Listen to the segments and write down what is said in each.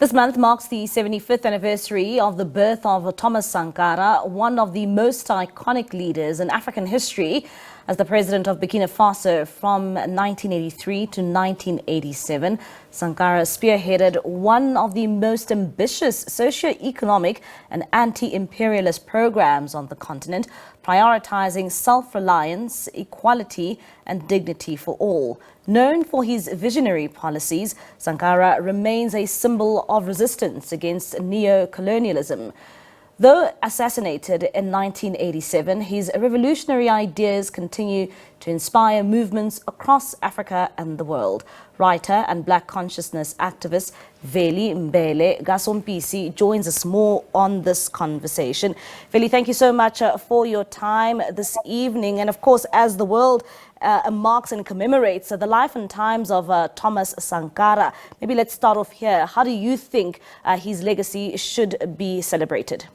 This month marks the 75th anniversary of the birth of Thomas Sankara, one of the most iconic leaders in African history. As the President of Burkina Faso from 1983 to 1987, Sankara spearheaded one of the most ambitious socio-economic and anti-imperialist programs on the continent, prioritizing self-reliance, equality and dignity for all. Known for his visionary policies, Sankara remains a symbol of resistance against neo-colonialism. Though assassinated in 1987, his revolutionary ideas continue to inspire movements across Africa and the world. Writer and black consciousness activist Veli Mbele kaSompisi joins us more on this conversation. Veli, thank you so much for your time this evening. And of course, as the world marks and commemorates the life and times of Thomas Sankara, maybe let's start off here. How do you think his legacy should be celebrated?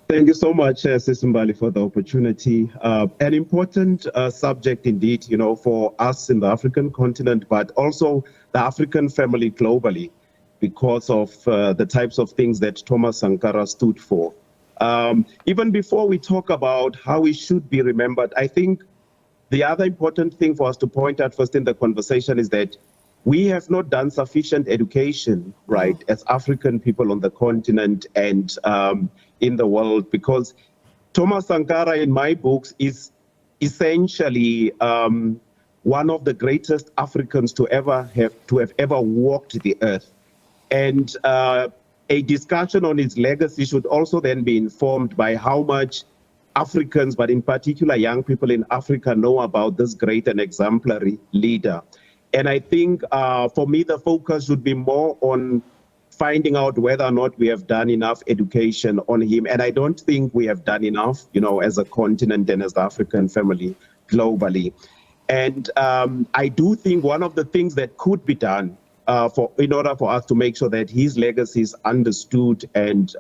Thank you so much, Mbali, for the opportunity. An important subject indeed, for us in the African continent, but also the African family globally, because of the types of things that Thomas Sankara stood for. Even before we talk about how he should be remembered, I think the other important thing for us to point out first in the conversation is that we have not done sufficient education, right, as African people on the continent and in the world, because Thomas Sankara, in my books, is essentially one of the greatest Africans to have ever walked the earth. And a discussion on his legacy should also then be informed by how much Africans, but in particular young people in Africa, know about this great and exemplary leader. And I think for me, the focus should be more on finding out whether or not we have done enough education on him. And I don't think we have done enough, as a continent and as the African family globally. And I do think one of the things that could be done in order for us to make sure that his legacy is understood and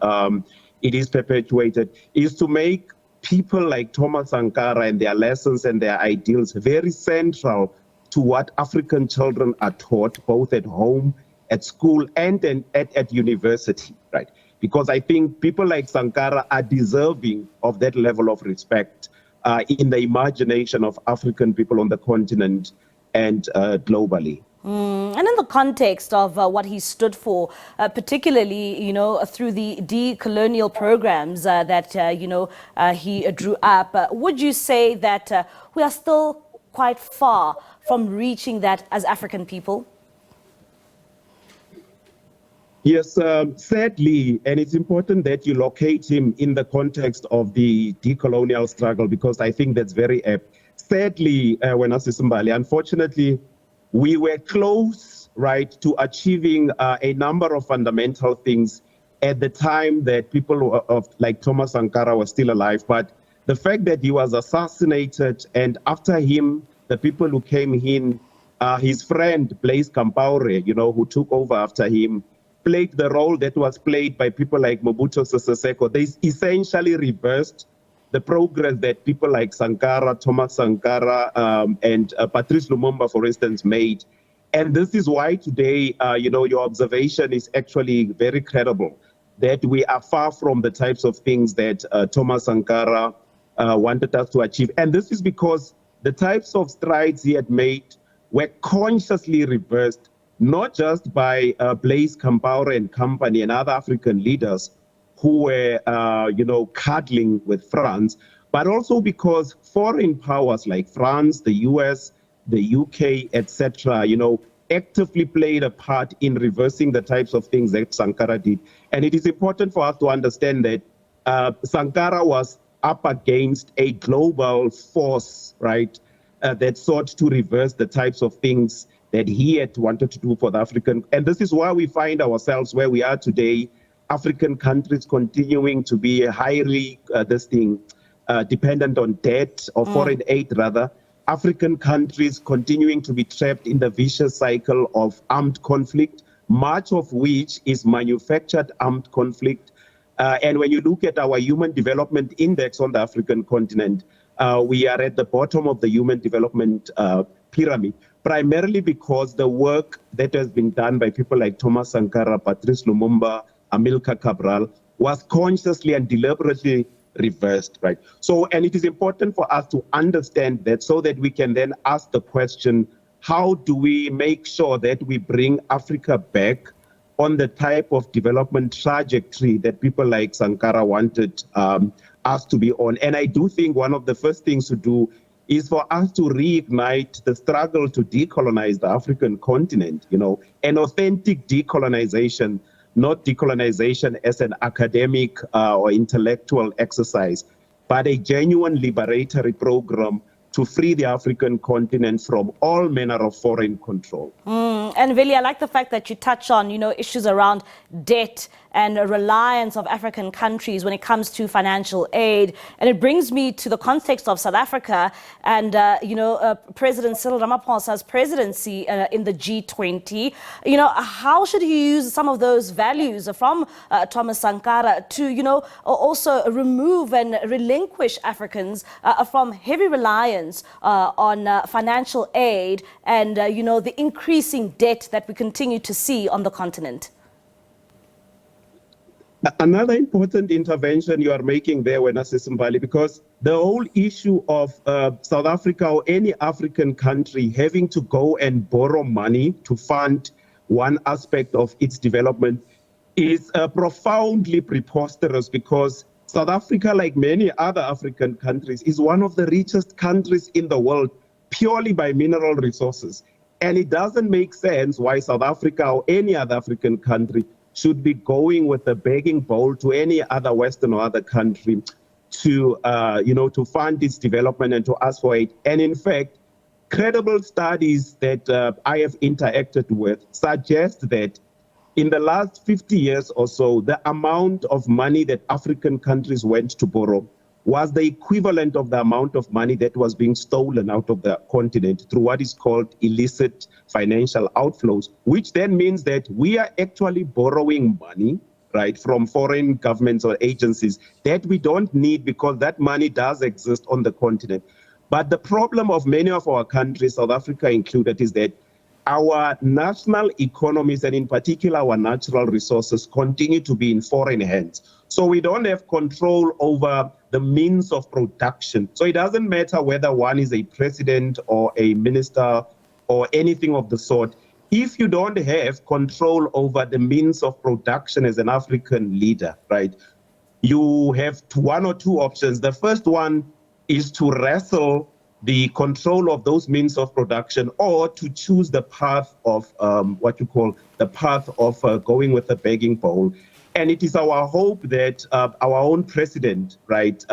it is perpetuated is to make people like Thomas Sankara and their lessons and their ideals very central to what African children are taught, both at home, at school, and at university, right? Because I think people like Sankara are deserving of that level of respect in the imagination of African people on the continent and globally. And in the context of what he stood for, particularly, through the decolonial programs that, he drew up, would you say that we are still quite far from reaching that as African people? Yes, sadly, and it's important that you locate him in the context of the decolonial struggle, because I think that's very apt. Sadly, Mbali, unfortunately, we were close, right, to achieving a number of fundamental things at the time that people like Thomas Sankara were still alive. But the fact that he was assassinated, and after him, the people who came in, his friend Blaise Compaoré, who took over after him, played the role that was played by people like Mobutu Sese Seko. They essentially reversed the progress that people like Sankara, Thomas Sankara, and Patrice Lumumba, for instance, made. And this is why today, your observation is actually very credible, that we are far from the types of things that Thomas Sankara wanted us to achieve. And this is because the types of strides he had made were consciously reversed, not just by Blaise Compaoré and company and other African leaders who were, cuddling with France, but also because foreign powers like France, the US, the UK, etc., actively played a part in reversing the types of things that Sankara did. And it is important for us to understand that Sankara was up against a global force, right, that sought to reverse the types of things that he had wanted to do for the African. And this is why we find ourselves where we are today, African countries continuing to be highly dependent on debt or foreign aid, rather. African countries continuing to be trapped in the vicious cycle of armed conflict, much of which is manufactured armed conflict. And when you look at our Human Development Index on the African continent, we are at the bottom of the Human Development pyramid, primarily because the work that has been done by people like Thomas Sankara, Patrice Lumumba, Amilcar Cabral was consciously and deliberately reversed, right? So, and it is important for us to understand that so that we can then ask the question, how do we make sure that we bring Africa back on the type of development trajectory that people like Sankara wanted us to be on? And I do think one of the first things to do is for us to reignite the struggle to decolonize the African continent, you know, an authentic decolonization, not decolonization as an academic or intellectual exercise, but a genuine liberatory program to free the African continent from all manner of foreign control. And Veli, I like the fact that you touch on, issues around debt and reliance of African countries when it comes to financial aid. And it brings me to the context of South Africa and, President Cyril Ramaphosa's presidency in the G20. How should he use some of those values from Thomas Sankara to, also remove and relinquish Africans from heavy reliance on financial aid and, the increasing debt that we continue to see on the continent? Another important intervention you are making there, Mbali, because the whole issue of South Africa or any African country having to go and borrow money to fund one aspect of its development is profoundly preposterous, because South Africa, like many other African countries, is one of the richest countries in the world purely by mineral resources. And it doesn't make sense why South Africa or any other African country should be going with a begging bowl to any other Western or other country to, to fund its development and to ask for it. And in fact, credible studies that I have interacted with suggest that in the last 50 years or so, the amount of money that African countries went to borrow was the equivalent of the amount of money that was being stolen out of the continent through what is called illicit financial outflows, which then means that we are actually borrowing money, right, from foreign governments or agencies that we don't need, because that money does exist on the continent. But the problem of many of our countries, South Africa included, is that our national economies, and in particular our natural resources, continue to be in foreign hands. So we don't have control over the means of production. So it doesn't matter whether one is a president or a minister or anything of the sort. If you don't have control over the means of production as an African leader, right, you have one or two options. The first one is to wrestle the control of those means of production, or to choose the path of going with the begging bowl. And it is our hope that our own president, right,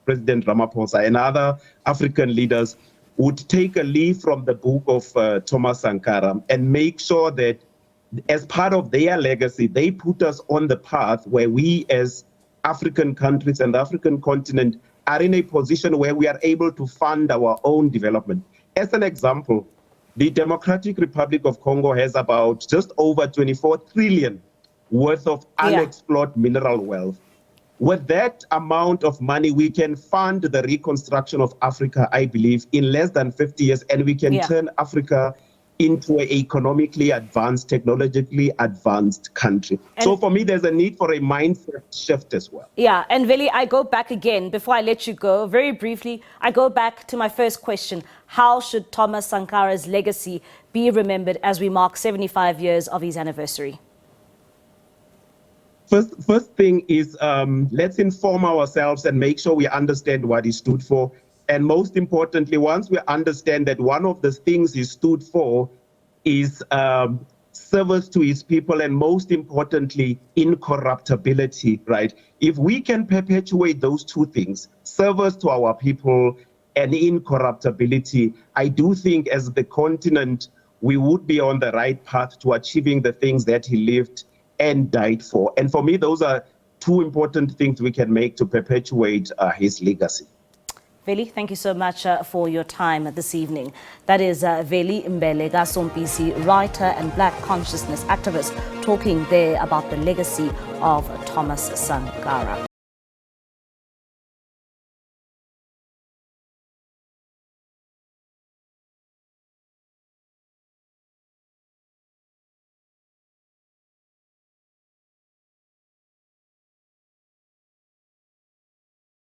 President Ramaphosa and other African leaders would take a leaf from the book of Thomas Sankara and make sure that as part of their legacy, they put us on the path where we as African countries and the African continent are in a position where we are able to fund our own development. As an example, the Democratic Republic of Congo has about just over 24 trillion worth of unexplored mineral wealth. With that amount of money, we can fund the reconstruction of Africa, I believe, in less than 50 years, and we can turn Africa into an economically advanced, technologically advanced country. And so for me, there's a need for a mindset shift as well. Yeah, and Veli, I go back again, before I let you go, very briefly, I go back to my first question. How should Thomas Sankara's legacy be remembered as we mark 75 years of his anniversary? First thing is, let's inform ourselves and make sure we understand what he stood for. And most importantly, once we understand that one of the things he stood for is service to his people, and most importantly, incorruptibility, right? If we can perpetuate those two things, service to our people and incorruptibility, I do think as the continent, we would be on the right path to achieving the things that he lived and died for. And for me, those are two important things we can make to perpetuate his legacy. Veli, thank you so much for your time this evening. That is Veli Mbele, kaSompisi, writer and Black consciousness activist, talking there about the legacy of Thomas Sankara.